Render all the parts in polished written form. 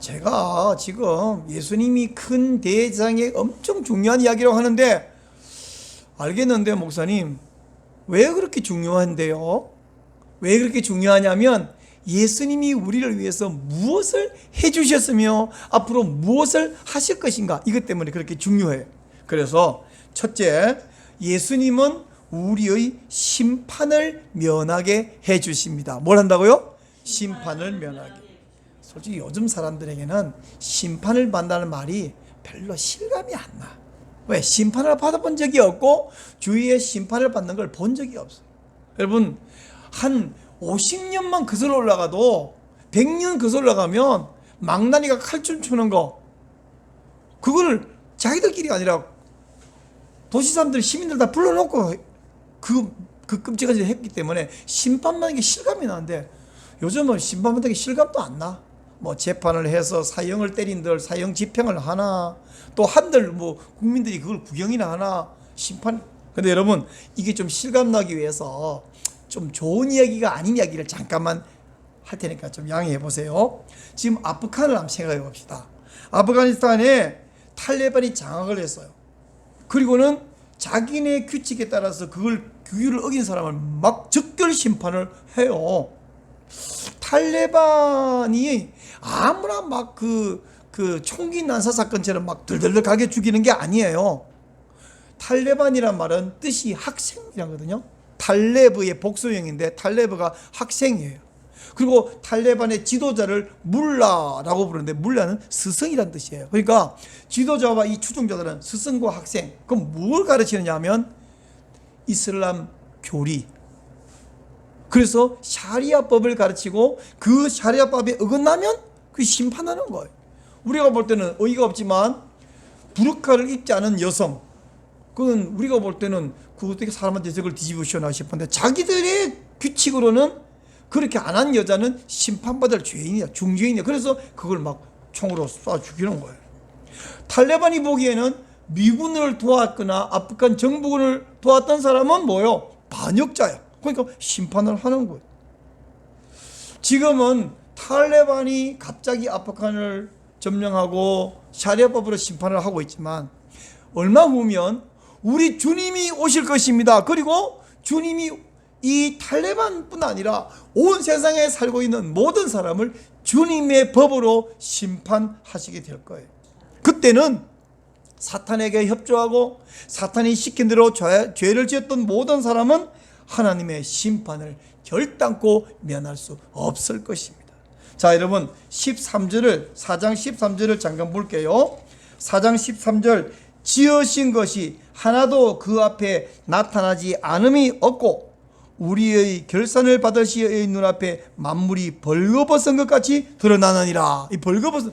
제가 지금 예수님이 큰 대제사장의 엄청 중요한 이야기라고 하는데 알겠는데 목사님 왜 그렇게 중요한데요? 왜 그렇게 중요하냐면 예수님이 우리를 위해서 무엇을 해주셨으며 앞으로 무엇을 하실 것인가 이것 때문에 그렇게 중요해요. 그래서 첫째, 예수님은 우리의 심판을 면하게 해주십니다. 뭘 한다고요? 심판을 면하게. 솔직히 요즘 사람들에게는 심판을 받는다는 말이 별로 실감이 안 나. 왜? 심판을 받아본 적이 없고 주위에 심판을 받는 걸 본 적이 없어요. 여러분 한 50년만 거슬러 올라가도 100년 거슬러 올라가면 망나니가 칼춤 추는 거 그거를 자기들끼리 아니라 도시 사람들 시민들 다 불러놓고 그 끔찍한 짓을 했기 때문에 심판받는 게 실감이 나는데 요즘은 심판받는 게 실감도 안 나. 뭐 재판을 해서 사형을 때린들 사형 집행을 하나 또 한들 뭐 국민들이 그걸 구경이나 하나 심판. 근데 여러분 이게 좀 실감 나기 위해서 좀 좋은 이야기가 아닌 이야기를 잠깐만 할 테니까 좀 양해해 보세요. 지금 아프간을 한번 생각해 봅시다. 아프가니스탄에 탈레반이 장악을 했어요. 그리고는 자기네 규칙에 따라서 그걸 규율을 어긴 사람을 막 즉결 심판을 해요. 탈레반이 아무나 막 그 총기 난사 사건처럼 막 들들들 가게 죽이는 게 아니에요. 탈레반이란 말은 뜻이 학생이라거든요. 탈레브의 복수형인데 탈레브가 학생이에요. 그리고 탈레반의 지도자를 물라라고 부르는데 물라는 스승이란 뜻이에요. 그러니까 지도자와 이 추종자들은 스승과 학생. 그럼 뭘 가르치느냐 하면 이슬람 교리. 그래서 샤리아법을 가르치고 그 샤리아법에 어긋나면 그 심판하는 거예요. 우리가 볼 때는 어이가 없지만 부르카를 입지 않은 여성 그건 우리가 볼 때는 그 어떻게 사람한테 저걸 뒤집어 씌우나 싶은데 자기들의 규칙으로는 그렇게 안 한 여자는 심판받을 죄인이야, 중죄인이야. 그래서 그걸 막 총으로 쏴 죽이는 거예요. 탈레반이 보기에는 미군을 도왔거나 아프간 정부군을 도왔던 사람은 뭐요? 반역자야. 그러니까 심판을 하는 거예요. 지금은 탈레반이 갑자기 아프간을 점령하고 샤리아법으로 심판을 하고 있지만 얼마 후면 우리 주님이 오실 것입니다. 그리고 주님이 이 탈레반뿐 아니라 온 세상에 살고 있는 모든 사람을 주님의 법으로 심판하시게 될 거예요. 그때는 사탄에게 협조하고 사탄이 시킨 대로 죄를 지었던 모든 사람은 하나님의 심판을 결단코 면할 수 없을 것입니다. 자, 여러분 4장 13절을 잠깐 볼게요. 4장 13절 지으신 것이 하나도 그 앞에 나타나지 않음이 없고 우리의 결산을 받을 시의 눈앞에 만물이 벌거벗은 것 같이 드러나느니라. 이 벌거벗은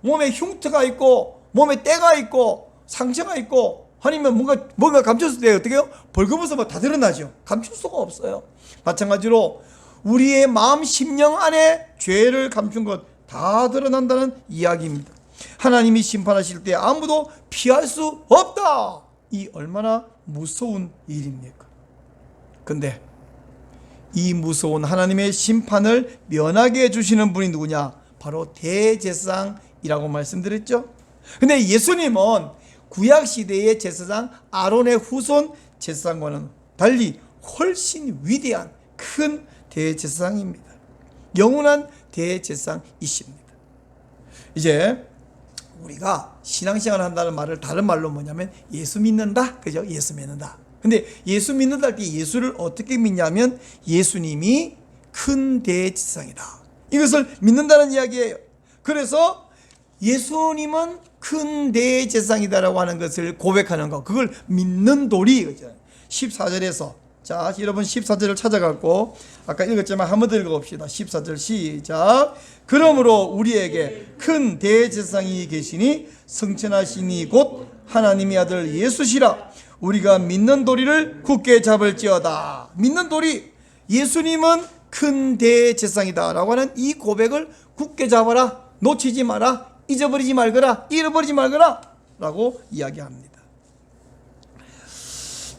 몸에 흉터가 있고 몸에 때가 있고 상처가 있고 아니면 뭔가 감췄을 때 어떻게 해요? 벌거벗으면 다 드러나죠. 감출 수가 없어요. 마찬가지로 우리의 마음 심령 안에 죄를 감춘 것 다 드러난다는 이야기입니다. 하나님이 심판하실 때 아무도 피할 수 없다. 이 얼마나 무서운 일입니까? 근데 이 무서운 하나님의 심판을 면하게 해주시는 분이 누구냐? 바로 대제사장이라고 말씀드렸죠. 근데 예수님은 구약시대의 제사장 아론의 후손 제사장과는 달리 훨씬 위대한 큰 대제사장입니다. 영원한 대제사장이십니다. 이제 우리가 신앙생활을 한다는 말을 다른 말로 뭐냐면 예수 믿는다. 그죠? 예수 믿는다. 근데 예수 믿는다 할 때 예수를 어떻게 믿냐면 예수님이 큰 대제사장이다. 이것을 믿는다는 이야기예요. 그래서 예수님은 큰 대제사장이다라고 하는 것을 고백하는 거. 그걸 믿는 도리. 14절에서 자, 여러분 14절을 찾아갖고 아까 읽었지만 한 번 더 읽어봅시다. 14절 시작. 그러므로 우리에게 큰 대제사장이 계시니 성천하시니 곧 하나님의 아들 예수시라. 우리가 믿는 도리를 굳게 잡을지어다. 믿는 도리. 예수님은 큰 대제사장이다 라고 하는 이 고백을 굳게 잡아라. 놓치지 마라. 잊어버리지 말거라. 잃어버리지 말거라 라고 이야기합니다.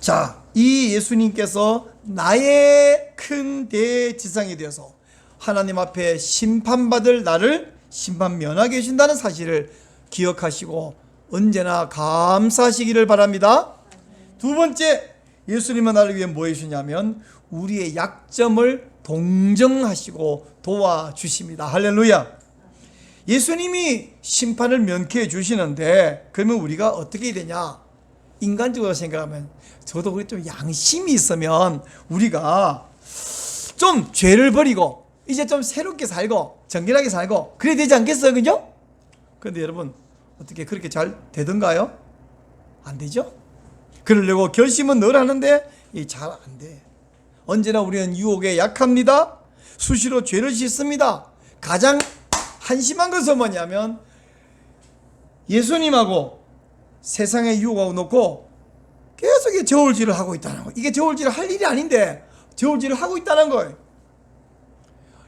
자, 이 예수님께서 나의 큰 대제사장이 되어서 하나님 앞에 심판받을 나를 심판 면하게 해준다는 사실을 기억하시고 언제나 감사하시기를 바랍니다. 두 번째, 예수님은 나를 위해 뭐 해주냐면 우리의 약점을 동정하시고 도와주십니다. 할렐루야. 예수님이 심판을 면케해 주시는데 그러면 우리가 어떻게 되냐? 인간적으로 생각하면 저도 우리 좀 양심이 있으면 우리가 좀 죄를 버리고 이제 좀 새롭게 살고 정결하게 살고 그래야 되지 않겠어요? 그죠? 그런데 여러분 어떻게 그렇게 잘 되던가요? 안 되죠? 그러려고 결심은 늘 하는데 잘 안 돼. 언제나 우리는 유혹에 약합니다. 수시로 죄를 짓습니다. 가장 한심한 것은 뭐냐면 예수님하고 세상의 유혹하고 놓고 계속 저울질을 하고 있다는 거예요. 이게 저울질을 할 일이 아닌데 저울질을 하고 있다는 거예요.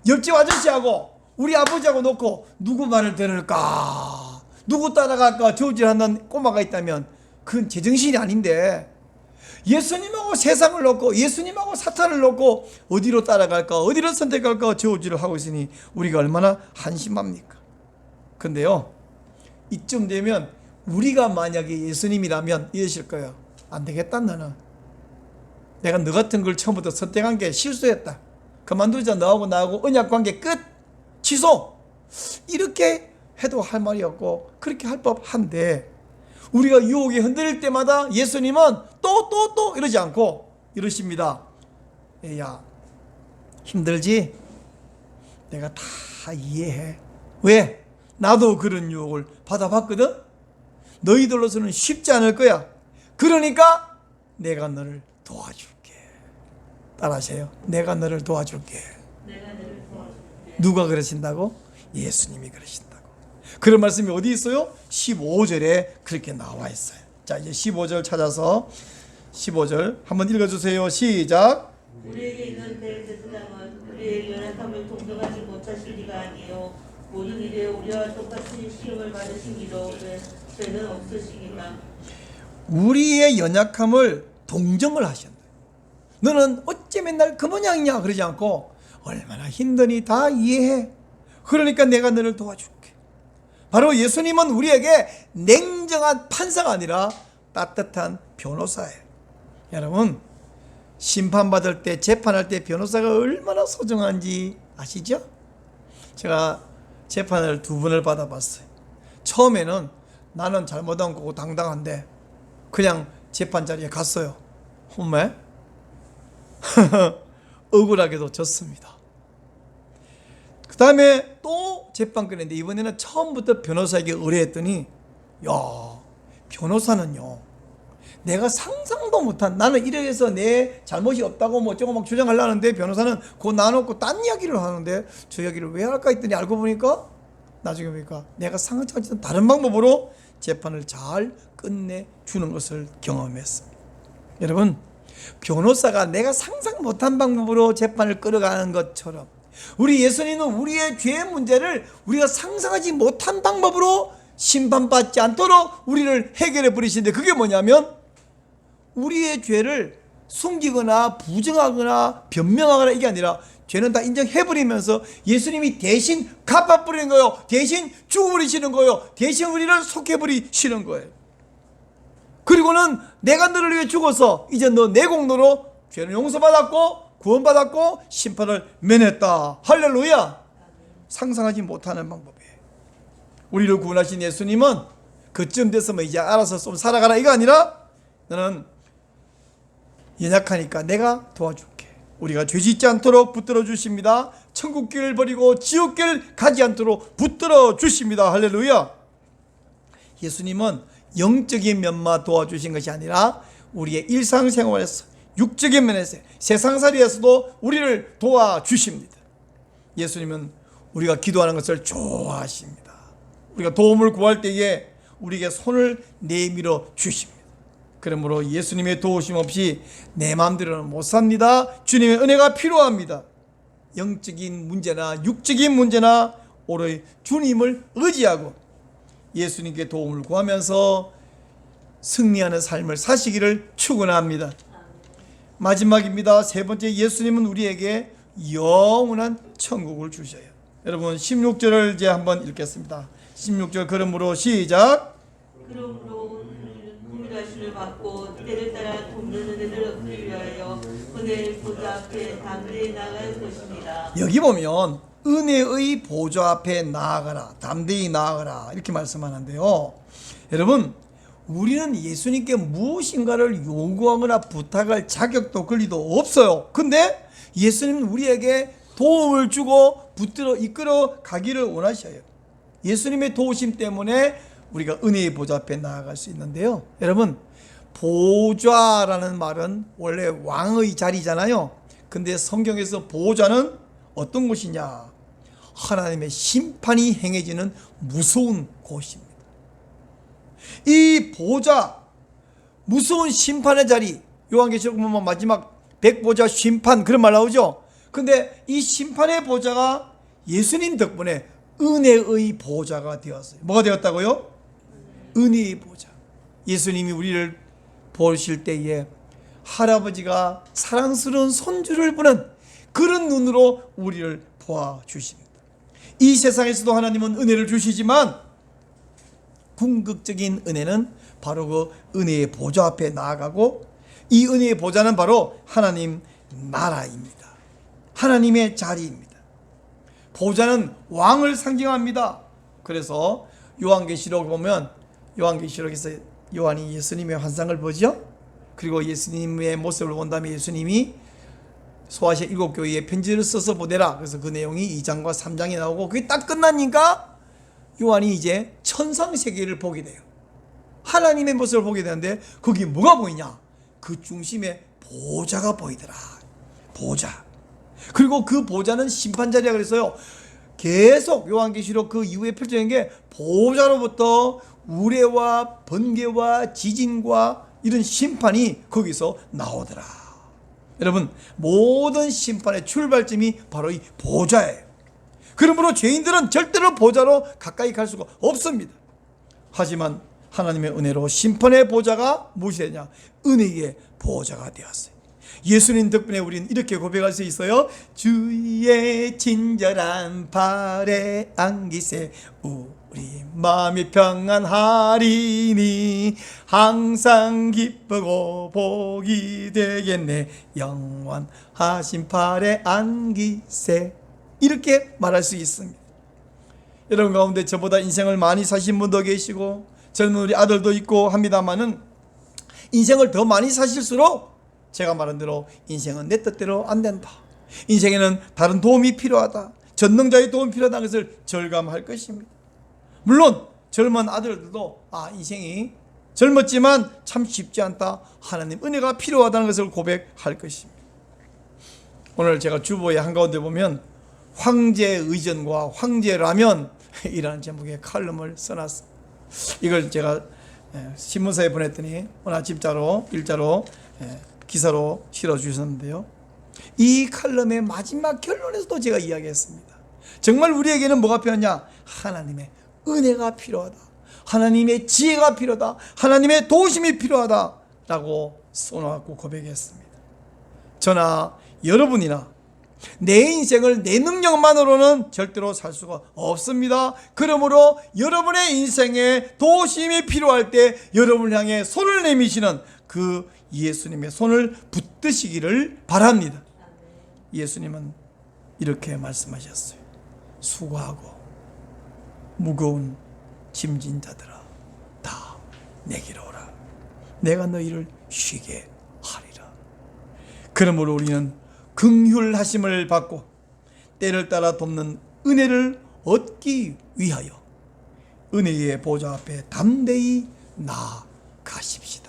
옆집 아저씨하고 우리 아버지하고 놓고 누구 말을 들을까, 누구 따라갈까 저울질하는 꼬마가 있다면 그건 제정신이 아닌데 예수님하고 세상을 놓고 예수님하고 사탄을 놓고 어디로 따라갈까 어디로 선택할까 저울질을 하고 있으니 우리가 얼마나 한심합니까? 근데요 이쯤 되면 우리가 만약에 예수님이라면 이러실 거예요. 안 되겠다. 너는 내가 너 같은 걸 처음부터 선택한 게 실수했다. 그만두자. 너하고 나하고 언약관계 끝. 취소. 이렇게 해도 할 말이 없고 그렇게 할 법한데 우리가 유혹에 흔들릴 때마다 예수님은 또 이러지 않고 이러십니다. 야 힘들지? 내가 다 이해해. 왜? 나도 그런 유혹을 받아봤거든. 너희들로서는 쉽지 않을 거야. 그러니까 내가 너를 도와줄게. 따라하세요. 내가 너를 도와줄게. 누가 그러신다고? 예수님이 그러신다고. 그런 말씀이 어디 있어요? 15절에 그렇게 나와 있어요. 자, 이제 15절 찾아서 15절 한번 읽어주세요. 시작. 우리에게 있는 대제사장은 우리의 연약함을 동정하지 못하실 리가 아니요 모든 일에 우리와 똑같이 시험을 받으신 이도 죄는 없으시니라. 우리의 연약함을 동정을 하셨네. 너는 어째 맨날 그 모양이냐 그러지 않고 얼마나 힘드니 다 이해해. 그러니까 내가 너를 도와줄게. 바로 예수님은 우리에게 냉정한 판사가 아니라 따뜻한 변호사예요. 여러분 심판받을 때 재판할 때 변호사가 얼마나 소중한지 아시죠? 제가 재판을 2번을 받아봤어요. 처음에는 나는 잘못한 거고 당당한데 그냥 재판 자리에 갔어요. 홈에 억울하게도 졌습니다. 그 다음에 또 재판 끝냈는데 이번에는 처음부터 변호사에게 의뢰했더니 야 변호사는요 내가 상상도 못한 나는 이래 해서 내 잘못이 없다고 뭐 어쩌고 막 주장하려는데 변호사는 그거 놔놓고 딴 이야기를 하는데 저 이야기를 왜 할까 했더니 알고 보니까 나중에 보니까 내가 상상하지 않던 다른 방법으로 재판을 잘 끝내주는 것을 경험했습니다. 여러분 변호사가 내가 상상 못한 방법으로 재판을 끌어가는 것처럼 우리 예수님은 우리의 죄의 문제를 우리가 상상하지 못한 방법으로 심판받지 않도록 우리를 해결해 버리시는데 그게 뭐냐면 우리의 죄를 숨기거나 부정하거나 변명하거나 이게 아니라 죄는 다 인정해버리면서 예수님이 대신 갚아버리는 거예요. 대신 죽어버리시는 거예요. 대신 우리를 속해버리시는 거예요. 그리고는 내가 너를 위해 죽어서 이제 너 내 공로로 죄는 용서받았고 구원받았고 심판을 면했다. 할렐루야. 상상하지 못하는 방법이에요. 우리를 구원하신 예수님은 그쯤 됐으면 이제 알아서 좀 살아가라 이거 아니라 너는 연약하니까 내가 도와줄게. 우리가 죄짓지 않도록 붙들어 주십니다. 천국길을 버리고 지옥길 가지 않도록 붙들어 주십니다. 할렐루야. 예수님은 영적인 면만 도와주신 것이 아니라 우리의 일상생활에서 육적인 면에서 세상살이에서도 우리를 도와주십니다. 예수님은 우리가 기도하는 것을 좋아하십니다. 우리가 도움을 구할 때에 우리에게 손을 내밀어 주십니다. 그러므로 예수님의 도우심 없이 내 마음대로는 못 삽니다. 주님의 은혜가 필요합니다. 영적인 문제나 육적인 문제나 오로지 주님을 의지하고 예수님께 도움을 구하면서 승리하는 삶을 사시기를 축원합니다. 마지막입니다. 세 번째, 예수님은 우리에게 영원한 천국을 주셔요. 여러분 16절을 이제 한번 읽겠습니다. 16절 그러므로 시작. 그러므로 국민하심을 받고 때를 따라 돕는 은혜를 얻기 위하여 은혜의 보좌 앞에 담대히 나아갈 것입니다. 여기 보면 은혜의 보좌 앞에 나아가라, 담대히 나아가라 이렇게 말씀하는데요. 여러분 우리는 예수님께 무엇인가를 요구하거나 부탁할 자격도 권리도 없어요. 근데 예수님은 우리에게 도움을 주고 붙들어 이끌어 가기를 원하셔요. 예수님의 도우심 때문에 우리가 은혜의 보좌 앞에 나아갈 수 있는데요. 여러분 보좌라는 말은 원래 왕의 자리잖아요. 근데 성경에서 보좌는 어떤 곳이냐? 하나님의 심판이 행해지는 무서운 곳입니다. 이 보좌, 무서운 심판의 자리, 요한계시록 보면 마지막 백보좌 심판 그런 말 나오죠. 근데 이 심판의 보좌가 예수님 덕분에 은혜의 보좌가 되었어요. 뭐가 되었다고요? 은혜의 보좌. 예수님이 우리를 보실 때에 할아버지가 사랑스러운 손주를 보는 그런 눈으로 우리를 보아주십니다. 이 세상에서도 하나님은 은혜를 주시지만 궁극적인 은혜는 바로 그 은혜의 보좌 앞에 나아가고, 이 은혜의 보좌는 바로 하나님 나라입니다. 하나님의 자리입니다. 보좌는 왕을 상징합니다. 그래서 요한계시록 보면, 요한계시록에서 요한이 예수님의 환상을 보죠. 그리고 예수님의 모습을 본 다음에 예수님이 소아시아 7교회에 편지를 써서 보내라. 그래서 그 내용이 2장과 3장이 나오고, 그게 딱 끝나니까 요한이 이제 천상세계를 보게 돼요. 하나님의 모습을 보게 되는데 거기 뭐가 보이냐? 그 중심에 보좌가 보이더라. 보좌. 그리고 그 보좌는 심판자리라 그랬어요. 계속 요한계시록 그 이후에 펼쳐진 게 보좌로부터 우레와 번개와 지진과 이런 심판이 거기서 나오더라. 여러분 모든 심판의 출발점이 바로 이 보좌예요. 그러므로 죄인들은 절대로 보좌로 가까이 갈 수가 없습니다. 하지만 하나님의 은혜로 심판의 보좌가 무엇이 되냐? 은혜의 보좌가 되었어요. 예수님 덕분에 우리는 이렇게 고백할 수 있어요. 주의 친절한 발에 안기세 우리 마음이 평안하리니 항상 기쁘고 복이 되겠네 영원하신 발에 안기세. 이렇게 말할 수 있습니다. 여러분 가운데 저보다 인생을 많이 사신 분도 계시고 젊은 우리 아들도 있고 합니다만은 인생을 더 많이 사실수록 제가 말한 대로 인생은 내 뜻대로 안 된다. 인생에는 다른 도움이 필요하다. 전능자의 도움이 필요하다는 것을 절감할 것입니다. 물론 젊은 아들들도 인생이 젊었지만 참 쉽지 않다. 하나님 은혜가 필요하다는 것을 고백할 것입니다. 오늘 제가 주보의 한가운데 보면 황제의 의전과 황제라면 이라는 제목의 칼럼을 써놨습니다. 이걸 제가 신문사에 보냈더니 오늘 아침자로 일자로 기사로 실어주셨는데요. 이 칼럼의 마지막 결론에서도 제가 이야기했습니다. 정말 우리에게는 뭐가 필요하냐? 하나님의 은혜가 필요하다. 하나님의 지혜가 필요하다. 하나님의 도우심이 필요하다 라고 써놓고 고백했습니다. 저나 여러분이나 내 인생을 내 능력만으로는 절대로 살 수가 없습니다. 그러므로 여러분의 인생에 도우심이 필요할 때 여러분을 향해 손을 내미시는 그 예수님의 손을 붙드시기를 바랍니다. 예수님은 이렇게 말씀하셨어요. 수고하고 무거운 짐진 자들아 다 내게로 오라. 내가 너희를 쉬게 하리라. 그러므로 우리는 긍휼하심을 받고 때를 따라 돕는 은혜를 얻기 위하여 은혜의 보좌 앞에 담대히 나아가십시다.